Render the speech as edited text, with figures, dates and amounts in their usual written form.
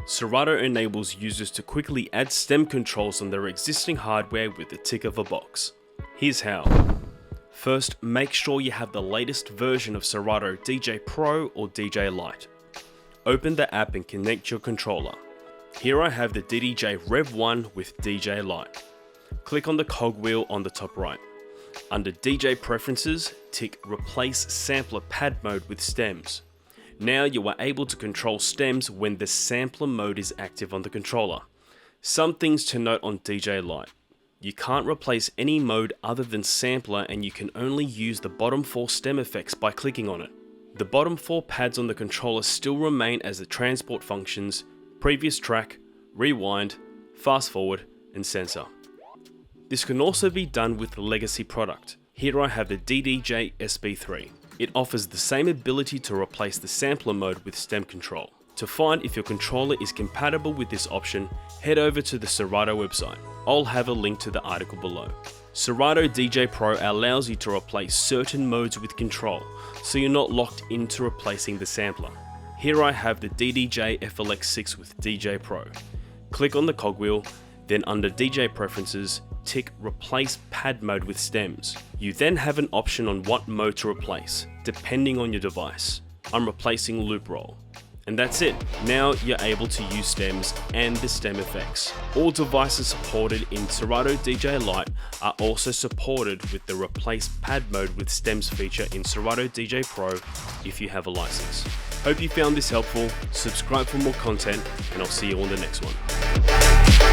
Serato enables users to quickly add stem controls on their existing hardware with the tick of a box. Here's how. First, make sure you have the latest version of Serato DJ Pro or DJ Lite. Open the app and connect your controller. Here I have the DDJ Rev 1 with DJ Lite. Click on the cogwheel on the top right. Under DJ Preferences, tick Replace Sampler Pad Mode with Stems. Now you are able to control stems when the sampler mode is active on the controller. Some things to note on DJ Lite. You can't replace any mode other than sampler, and you can only use the bottom 4 stem effects by clicking on it. The bottom 4 pads on the controller still remain as the transport functions, previous track, rewind, fast forward, and sensor. This can also be done with the legacy product. Here I have the DDJ SB3. It offers the same ability to replace the sampler mode with stem control. To find if your controller is compatible with this option, head over to the Serato website. I'll have a link to the article below. Serato DJ Pro allows you to replace certain modes with control, so you're not locked into replacing the sampler. Here I have the DDJ FLX6 with DJ Pro. Click on the cogwheel, then under DJ Preferences, tick Replace Pad Mode with Stems. You then have an option on what mode to replace, depending on your device. I'm replacing Loop Roll. And that's it. Now you're able to use stems and the stem effects. All devices supported in Serato DJ Lite are also supported with the Replace Pad Mode with Stems feature in Serato DJ Pro if you have a license. Hope you found this helpful. Subscribe for more content, and I'll see you on the next one.